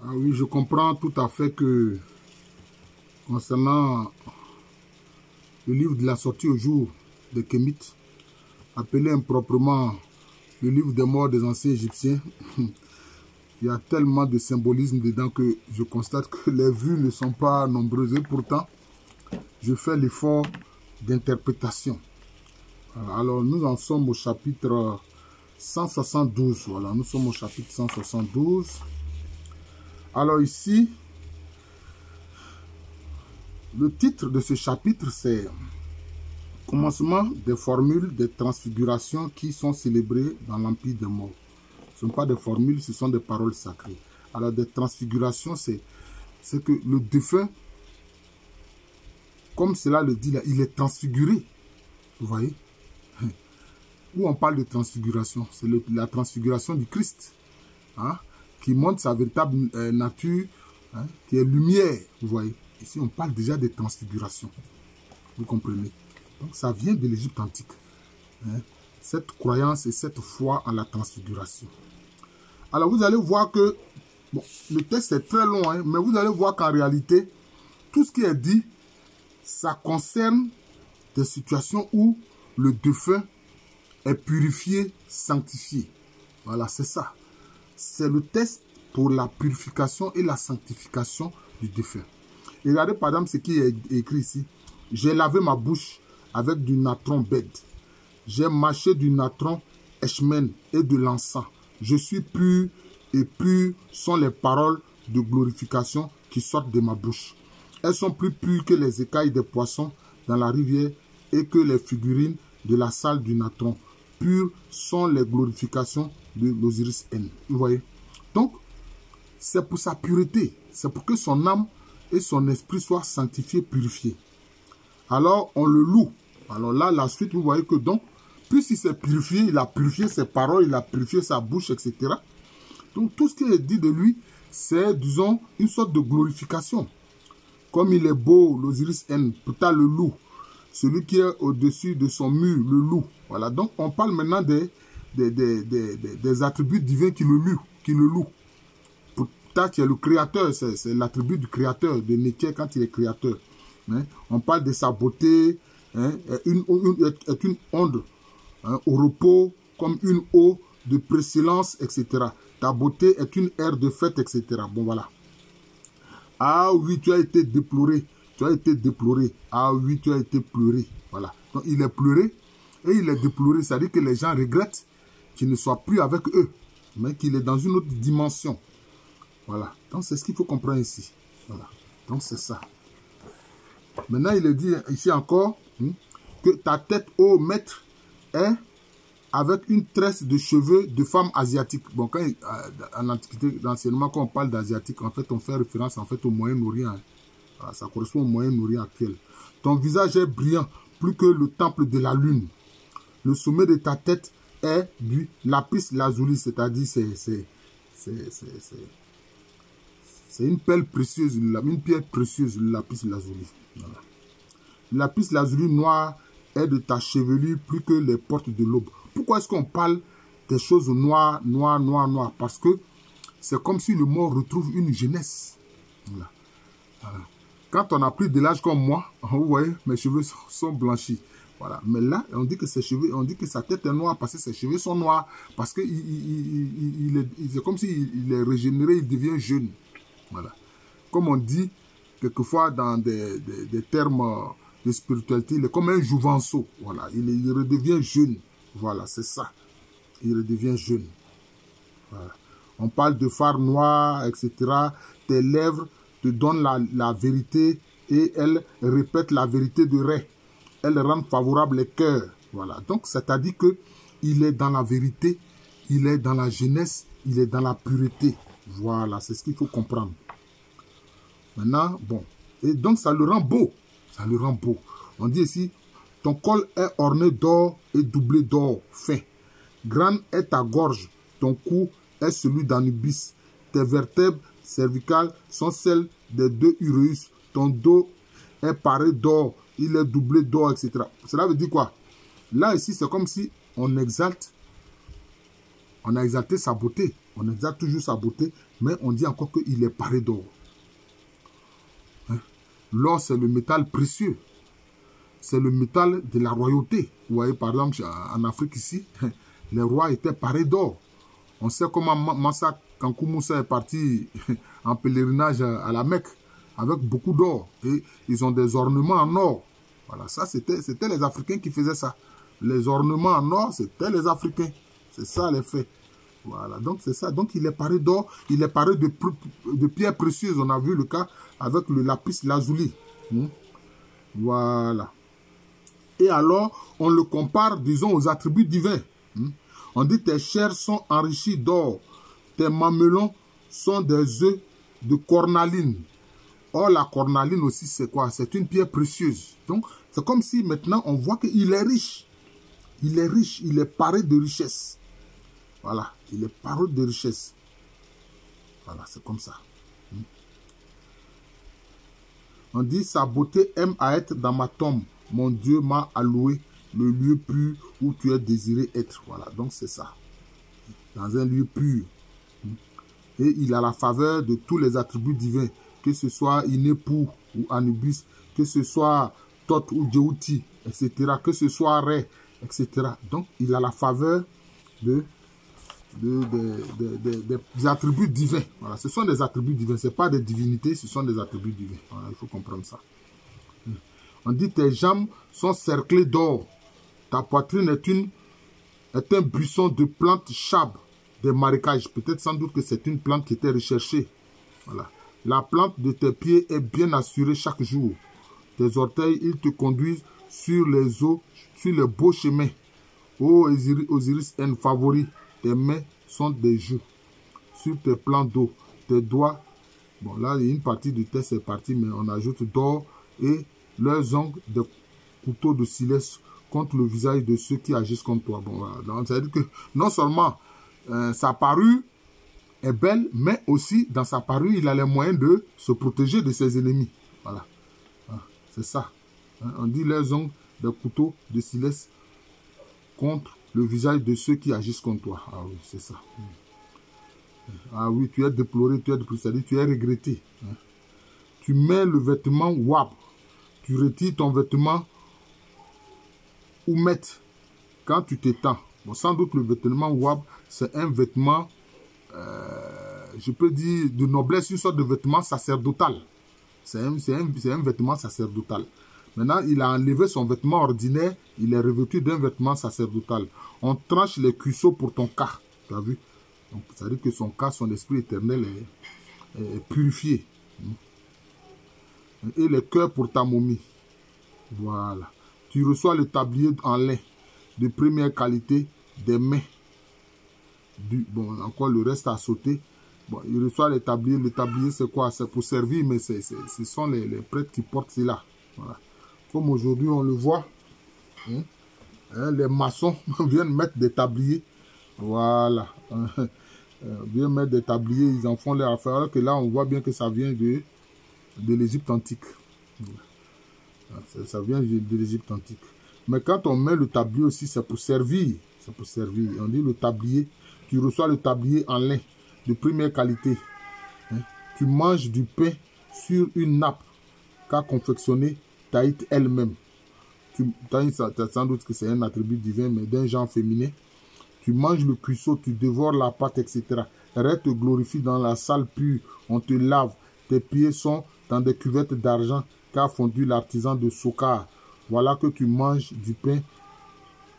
Ah oui, je comprends tout à fait que concernant le livre de la sortie au jour des Kémites, appelé improprement le livre des morts des anciens Égyptiens, il y a tellement de symbolisme dedans que je constate que les vues ne sont pas nombreuses et pourtant, je fais l'effort d'interprétation. Alors, nous en sommes au chapitre 172. Voilà, nous sommes au chapitre 172. Alors ici, le titre de ce chapitre, c'est « Commencement des formules des transfigurations qui sont célébrées dans l'Empire des morts ». Ce ne sont pas des formules, ce sont des paroles sacrées. Alors, des transfigurations, c'est que le défunt, comme cela le dit là, il est transfiguré. Vous voyez? Où on parle de transfiguration, c'est la transfiguration du Christ, hein, qui montre sa véritable nature, hein, qui est lumière, vous voyez. Ici, on parle déjà de transfiguration, vous comprenez. Donc, ça vient de l'Égypte antique, hein, cette croyance et cette foi en la transfiguration. Alors, vous allez voir que, bon, le texte est très long, hein, mais vous allez voir qu'en réalité, tout ce qui est dit, ça concerne des situations où le défunt est purifié, sanctifié. Voilà, c'est ça. C'est le test pour la purification et la sanctification du défunt. Et regardez par exemple ce qui est écrit ici. J'ai lavé ma bouche avec du natron bête. J'ai mâché du natron echmen et de l'encens. Je suis pur et pur sont les paroles de glorification qui sortent de ma bouche. Elles sont plus pures que les écailles des poissons dans la rivière et que les figurines de la salle du natron. Pures sont les glorifications de l'Osiris N. Vous voyez? Donc, c'est pour sa pureté. C'est pour que son âme et son esprit soient sanctifiés, purifiés. Alors, on le loue. Alors là, la suite, vous voyez que donc, puisqu'il s'est purifié, il a purifié ses paroles, il a purifié sa bouche, etc. Donc, tout ce qui est dit de lui, c'est, disons, une sorte de glorification. Comme il est beau, l'Osiris N, peut-être le loup. Celui qui est au-dessus de son mur, le loup. Voilà, donc on parle maintenant des attributs divins qui le louent. Peut-être qu'il y a le créateur, c'est l'attribut du créateur, de Néké quand il est créateur. Hein? On parle de sa beauté, hein? est une onde, hein? Au repos, comme une eau de précellence, etc. Ta beauté est une ère de fête, etc. Bon, voilà. Ah oui, tu as été déploré. Tu as été déploré. Ah oui, tu as été pleuré. Voilà. Donc, il est pleuré et il est déploré. C'est-à-dire que les gens regrettent qu'il ne soit plus avec eux, mais qu'il est dans une autre dimension. Voilà. Donc, c'est ce qu'il faut comprendre ici. Voilà. Donc, c'est ça. Maintenant, il est dit ici encore que ta tête, ô maître, est avec une tresse de cheveux de femme asiatique. Bon, quand en Antiquité, dans l'enseignement, quand on parle d'asiatique, en fait, on fait référence en fait au Moyen-Orient. Voilà, ça correspond au Moyen-Orient actuel. Ton visage est brillant, plus que le temple de la lune. Le sommet de ta tête est du lapis lazuli, c'est-à-dire c'est une perle précieuse, une pierre précieuse, le lapis lazuli. Voilà. Le lapis lazuli noir est de ta chevelure plus que les portes de l'aube. Pourquoi est-ce qu'on parle des choses noires, noires, noires, noires? Parce que c'est comme si le mort retrouve une jeunesse. Voilà. Voilà. Quand on a pris de l'âge comme moi, vous voyez, mes cheveux sont blanchis. Voilà. Mais là, on dit que ses cheveux, on dit que sa tête est noire parce que ses cheveux sont noirs. Parce que c'est comme s'il est régénéré, il devient jeune. Voilà. Comme on dit quelquefois dans des termes de spiritualité, il est comme un jouvenceau. Voilà. Il redevient jeune. Voilà, c'est ça. Il redevient jeune. Voilà. On parle de phare noir, etc. Tes lèvres te donnent la vérité et elles répètent la vérité de Ré. Elles rendent favorable les cœurs. Voilà. Donc, c'est-à-dire que il est dans la vérité, il est dans la jeunesse, il est dans la pureté. Voilà, c'est ce qu'il faut comprendre. Maintenant, bon. Et donc, ça le rend beau. Ça le rend beau. On dit ici, ton col est orné d'or et doublé d'or fin. Grande est ta gorge, ton cou est celui d'Anubis. Tes vertèbres cervicales sont celles des deux Uréus. Ton dos est paré d'or, il est doublé d'or, etc. Cela veut dire quoi? Là, ici, c'est comme si on exalte, on a exalté sa beauté. On exalte toujours sa beauté, mais on dit encore qu'il est paré d'or. Hein? L'or, c'est le métal précieux. C'est le métal de la royauté. Vous voyez, par exemple, en Afrique ici, les rois étaient parés d'or. On sait comment Massa Kankou Moussa est parti en pèlerinage à la Mecque avec beaucoup d'or. Et ils ont des ornements en or. Voilà, ça, c'était les Africains qui faisaient ça. Les ornements en or, c'était les Africains. C'est ça les faits. Voilà, donc c'est ça. Donc il est paré d'or, il est paré de pierres précieuses. On a vu le cas avec le lapis lazuli. Voilà. Et alors, on le compare, disons, aux attributs divins. On dit tes chairs sont enrichies d'or, tes mamelons sont des œufs de cornaline. Or, la cornaline aussi, c'est quoi? C'est une pierre précieuse. Donc, c'est comme si maintenant, on voit qu'il est riche. Il est riche, il est paré de richesse. Voilà, il est paré de richesse. Voilà, c'est comme ça. On dit, sa beauté aime à être dans ma tombe. Mon Dieu m'a alloué le lieu pur où tu es désiré être. Voilà, donc c'est ça. Dans un lieu pur. Et il a la faveur de tous les attributs divins. Que ce soit Inépu ou Anubis, que ce soit Thoth ou Djéouti, etc. Que ce soit Ré, etc. Donc, il a la faveur des attributs divins. Voilà, ce sont des attributs divins. Ce n'est pas des divinités, ce sont des attributs divins. Voilà, il faut comprendre ça. On dit tes jambes sont cerclées d'or. Ta poitrine est un buisson de plantes chab, des marécages. Peut-être sans doute que c'est une plante qui était recherchée. Voilà. La plante de tes pieds est bien assurée chaque jour. Tes orteils, ils te conduisent sur les eaux, sur les beaux chemins. Ô Osiris N favori, tes mains sont des joues. Sur tes plans d'eau, tes doigts. Bon, là, il y a une partie du texte est partie, mais on ajoute d'or et leurs ongles de couteau de silès contre le visage de ceux qui agissent contre toi. Bon, voilà. Donc, ça veut dire que non seulement sa parure est belle, mais aussi dans sa parure, il a les moyens de se protéger de ses ennemis. Voilà. C'est ça. On dit leurs ongles de couteau de silès contre le visage de ceux qui agissent contre toi. Ah oui, c'est ça. Ah oui, tu es déploré, tu es déploré, c'est-à-dire tu es regretté. Tu mets le vêtement wab, tu retires ton vêtement oumet quand tu t'étends. Bon, sans doute le vêtement wab, c'est un vêtement, je peux dire, de noblesse, une sorte de vêtement sacerdotal. C'est un vêtement sacerdotal. Maintenant, il a enlevé son vêtement ordinaire, il est revêtu d'un vêtement sacerdotal. On tranche les cuisseaux pour ton cas. Tu as vu? Donc, ça veut dire que son cas, son esprit éternel est purifié. Et les cœurs pour ta momie. Voilà. Tu reçois le tablier en lin de première qualité des mains. Bon, encore le reste à sauter. Bon, il reçoit le tablier. Le tablier, c'est quoi? C'est pour servir, mais ce sont les prêtres qui portent cela. Voilà. Comme aujourd'hui, on le voit. Les maçons viennent mettre des tabliers. Voilà. Viennent mettre des tabliers, ils en font leur affaire. Alors que là, on voit bien que ça vient de l'Égypte antique. Ça vient de l'Égypte antique. Mais quand on met le tablier aussi, c'est pour servir. C'est pour servir. On dit le tablier. Tu reçois le tablier en lin de première qualité. Tu manges du pain sur une nappe qu'a confectionné Taït elle-même. Taït, sans doute que c'est un attribut divin, mais d'un genre féminin. Tu manges le cuisseau, tu dévores la pâte, etc. Rêve te glorifie dans la salle pure. On te lave. Tes pieds sont dans des cuvettes d'argent qu'a fondu l'artisan de Sokar. Voilà que tu manges du pain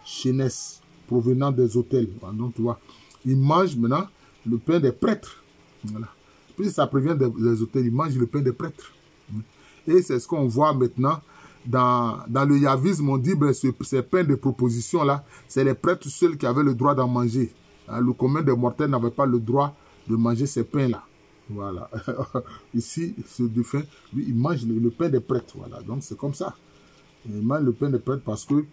chénès provenant des hôtels. Donc, tu vois, il mange maintenant le pain des prêtres. Voilà. Puis ça provient des hôtels, il mange le pain des prêtres. Et c'est ce qu'on voit maintenant dans le yavisme. On dit ben, ces pains de proposition-là, c'est les prêtres seuls qui avaient le droit d'en manger. Le commun des mortels n'avait pas le droit de manger ces pains-là. Voilà. Ici, ce défunt, lui, il mange le pain des prêtres. Voilà. Donc, c'est comme ça. Il mange le pain des prêtres parce que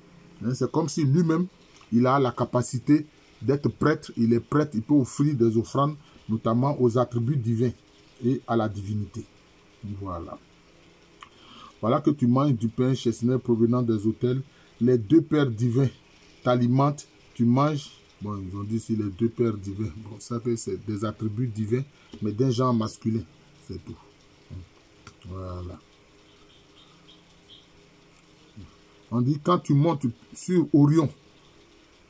c'est comme si lui-même, il a la capacité d'être prêtre. Il est prêtre, il peut offrir des offrandes, notamment aux attributs divins et à la divinité. Voilà. Voilà que tu manges du pain chesnais provenant des autels. Les deux pères divins t'alimentent. Tu manges Bon, ils ont dit sur les deux pères divins. Bon, ça que c'est des attributs divins, mais d'un genre masculin. C'est tout. Voilà. On dit quand tu montes sur Orion,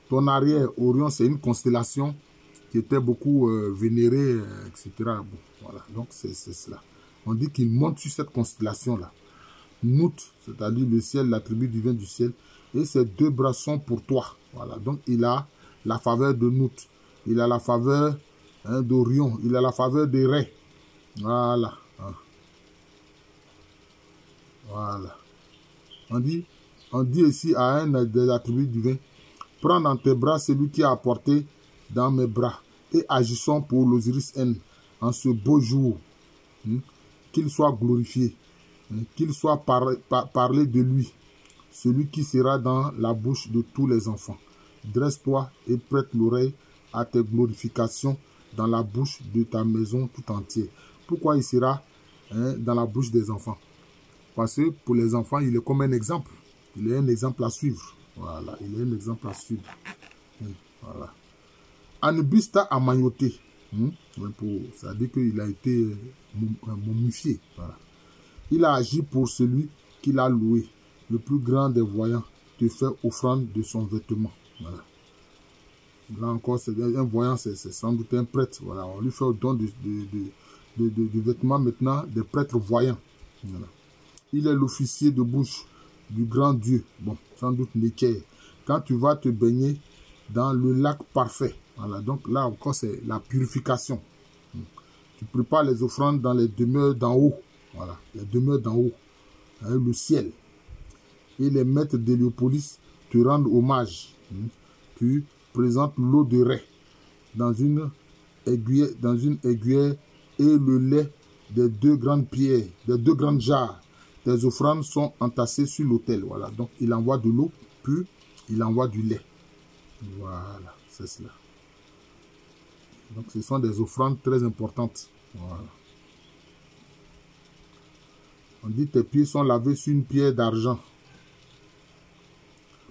ton arrière, Orion, c'est une constellation qui était beaucoup vénérée, etc. Bon, voilà, donc c'est cela. On dit qu'il monte sur cette constellation-là. Nout, c'est-à-dire le ciel, l'attribut divin du ciel, et ses deux bras sont pour toi. Voilà, donc il a la faveur de Nout, il a la faveur d'Orion, il a la faveur des Ré. Voilà. Voilà. On dit ici à un des attributs divins, prends dans tes bras celui qui a apporté dans mes bras et agissons pour l'Osiris N en ce beau jour. Qu'il soit glorifié, qu'il soit parlé de lui, celui qui sera dans la bouche de tous les enfants. Dresse-toi et prête l'oreille à tes glorifications dans la bouche de ta maison tout entière. Pourquoi il sera dans la bouche des enfants? Parce que pour les enfants, il est comme un exemple. Il est un exemple à suivre. Voilà, il est un exemple à suivre. Voilà. Anubis a mailloté. Ça dit qu'il a été momifié. Voilà. Il a agi pour celui qui l'a loué. Le plus grand des voyants te fait offrande de son vêtement. Voilà. Là encore, c'est un voyant, c'est sans doute un prêtre. Voilà. On lui fait au don du vêtement maintenant des prêtres voyants. Voilà. Il est l'officier de bouche du grand Dieu. Bon, sans doute Néker. Quand tu vas te baigner dans le lac parfait. Voilà, donc là encore, c'est la purification. Tu prépares les offrandes dans les demeures d'en haut. Voilà, les demeures d'en haut. Le ciel. Et les maîtres d'Héliopolis te rendent hommage. Tu présentes l'eau de Ré dans une aiguille et le lait des deux grandes pierres, des deux grandes jarres. Tes offrandes sont entassées sur l'autel. Voilà, donc il envoie de l'eau, puis il envoie du lait. Voilà, c'est cela. Donc ce sont des offrandes très importantes. Voilà. On dit tes pieds sont lavés sur une pierre d'argent.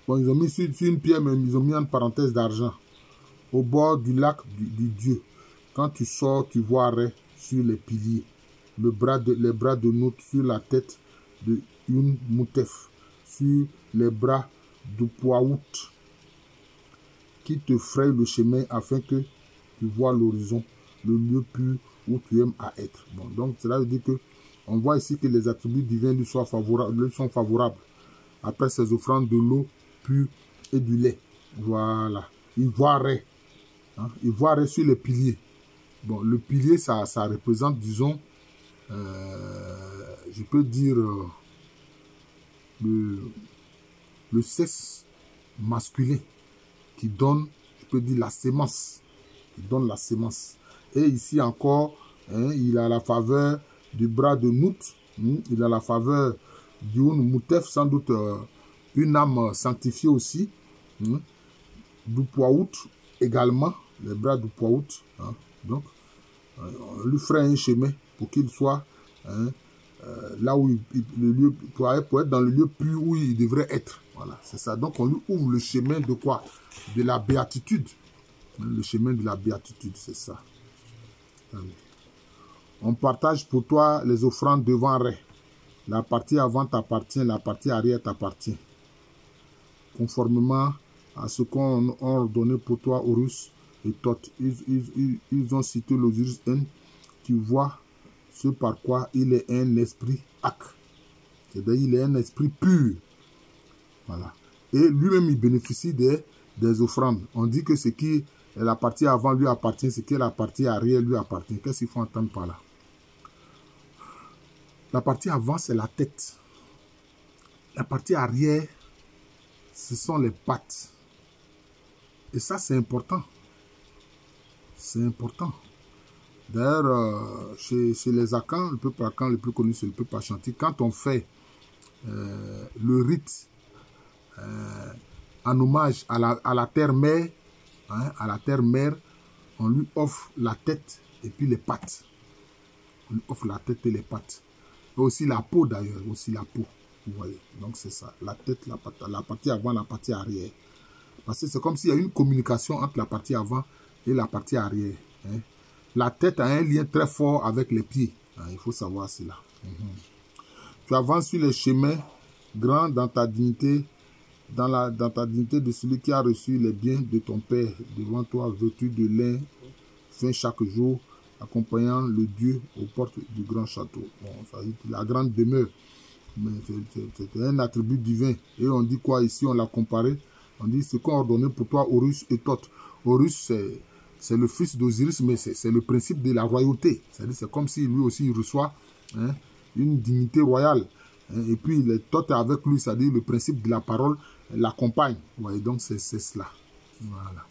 Bon, ils ont mis sur une pierre, mais ils ont mis en parenthèse d'argent. Au bord du lac du Dieu. Quand tu sors, tu vois Ré sur les piliers. Les bras de Nout sur la tête de une Moutef. Sur les bras de Poaout. Qui te fraye le chemin afin que tu vois l'horizon, le lieu pur où tu aimes à être. Bon, donc cela veut dire que on voit ici que les attributs divins lui sont favorables. Après ces offrandes de l'eau pure et du lait. Voilà. Il voit Ré. Il voit Ré sur les piliers. Bon, le pilier, ça représente, disons, je peux dire, le sexe masculin qui donne, je peux dire, la sémence. Il donne la sémence. Et ici encore, il a la faveur du bras de Nout. Il a la faveur d'une Moutef, sans doute une âme sanctifiée aussi. Du Poaout également, les bras du Poaout. Donc, on lui ferait un chemin pour qu'il soit là où le lieu, pour être dans le lieu plus où il devrait être. Voilà, c'est ça. Donc, on lui ouvre le chemin de quoi? De la béatitude. Le chemin de la béatitude, c'est ça. On partage pour toi les offrandes devant Ré. La partie avant t'appartient, la partie arrière t'appartient. Conformément à ce qu'on a ordonné pour toi, Horus et Thoth, ils ont cité l'Osiris N qui voit ce par quoi il est un esprit Ak. C'est-à-dire il est un esprit pur. Voilà. Et lui-même, il bénéficie des offrandes. On dit que ce qui la partie avant lui appartient, ce que la partie arrière lui appartient. Qu'est-ce qu'il faut entendre par là? La partie avant, c'est la tête. La partie arrière, ce sont les pattes. Et ça, c'est important. C'est important. D'ailleurs, chez les Akans, le peuple Akan le plus connu, c'est le peuple Ashanti. Quand on fait le rite en hommage à la terre-mère, à la terre-mère, on lui offre la tête et puis les pattes. On lui offre la tête et les pattes. Et aussi la peau d'ailleurs, aussi la peau. Vous voyez, donc c'est ça. La tête, la partie avant, la partie arrière. Parce que c'est comme s'il y a une communication entre la partie avant et la partie arrière. Hein. La tête a un lien très fort avec les pieds. Hein, il faut savoir cela. Tu avances sur les chemins grands dans ta dignité, dans ta dignité de celui qui a reçu les biens de ton Père devant toi, vêtu de lin fin chaque jour, accompagnant le Dieu aux portes du grand château. Bon, ça dit la grande demeure. C'est un attribut divin. Et on dit quoi ici? On l'a comparé. On dit ce qu'on a ordonné pour toi, Horus et Thoth. Horus, c'est le fils d'Osiris, mais c'est le principe de la royauté. C'est-à-dire, c'est comme si lui aussi il reçoit une dignité royale. Et puis, le Thoth avec lui, c'est-à-dire le principe de la parole l'accompagne. Vous voyez, donc c'est cela. Voilà.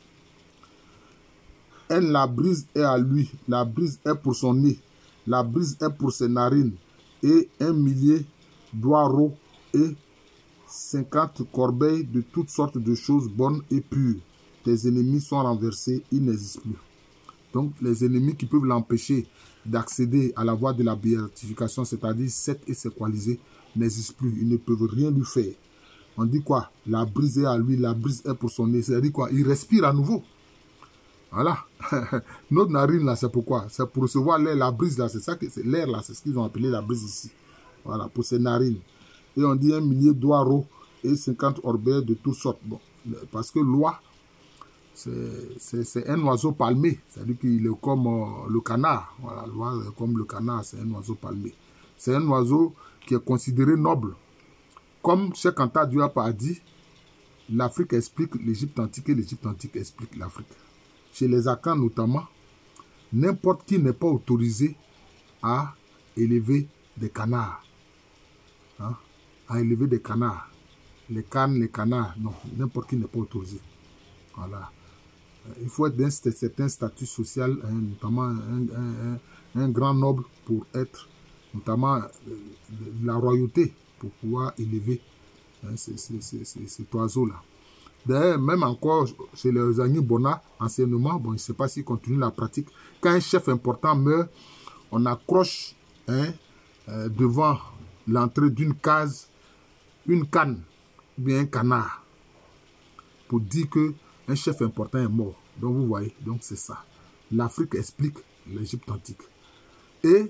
La brise est à lui, la brise est pour son nez, la brise est pour ses narines, et 1 000 d'oireaux et 50 corbeilles de toutes sortes de choses bonnes et pures. Tes ennemis sont renversés, ils n'existent plus. Donc, les ennemis qui peuvent l'empêcher d'accéder à la voie de la béatification, c'est-à-dire Seth et ses coalisés, n'existent plus. Ils ne peuvent rien lui faire. On dit quoi? La brise est à lui, la brise est pour son nez. C'est-à-dire quoi? Il respire à nouveau. Voilà. Notre narine, là, c'est pourquoi? C'est pour recevoir l'air, la brise, là, c'est ça que c'est l'air, là, c'est ce qu'ils ont appelé la brise ici. Voilà, pour ses narines. Et on dit 1 000 d'oireaux et 50 orbeilles de toutes sortes. Bon, parce que l'oie, c'est un oiseau palmé. C'est-à-dire qu'il est comme le canard. Voilà, l'oie est comme le canard, c'est un oiseau palmé. C'est un oiseau qui est considéré noble. Comme Cheikh Anta Diop a dit, l'Afrique explique l'Égypte antique et l'Égypte antique explique l'Afrique. Chez les Akans notamment, n'importe qui n'est pas autorisé à élever des canards. Hein? À élever des canards. Les cannes, les canards, non, n'importe qui n'est pas autorisé. Voilà. Il faut être d'un certain statut social, notamment un grand noble pour être, notamment la royauté, pour pouvoir élever cet oiseau-là. D'ailleurs, même encore chez les Agni Bona, anciennement, bon, je ne sais pas s'ils continuent la pratique, quand un chef important meurt, on accroche devant l'entrée d'une case, une canne, ou bien un canard, pour dire qu'un chef important est mort. Donc vous voyez, donc c'est ça. L'Afrique explique l'Égypte antique. Et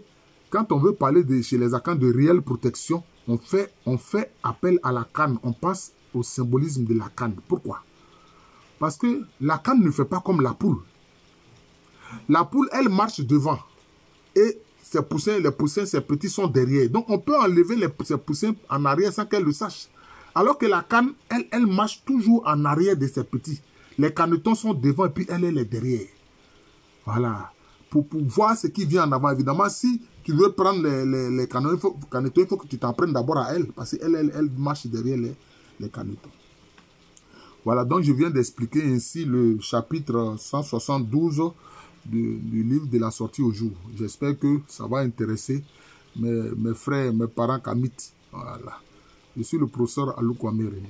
quand on veut parler chez les Akans de réelle protection, on fait appel à la canne, on passe au symbolisme de la canne. Pourquoi? Parce que la canne ne fait pas comme la poule. La poule, elle marche devant. Et ses poussins, les poussins, ses petits sont derrière. Donc on peut enlever ses poussins en arrière sans qu'elle le sache. Alors que la canne, elle marche toujours en arrière de ses petits. Les canetons sont devant et puis elle est derrière. Voilà. Pour voir ce qui vient en avant. Évidemment, si tu veux prendre les canetons, il faut que tu t'en prennes d'abord à elle. Parce qu'elle marche derrière les canetons. Voilà, donc je viens d'expliquer ainsi le chapitre 172 du livre de la sortie au jour. J'espère que ça va intéresser mes frères, mes parents kamites. Voilà. Je suis le professeur Alou Kwame René.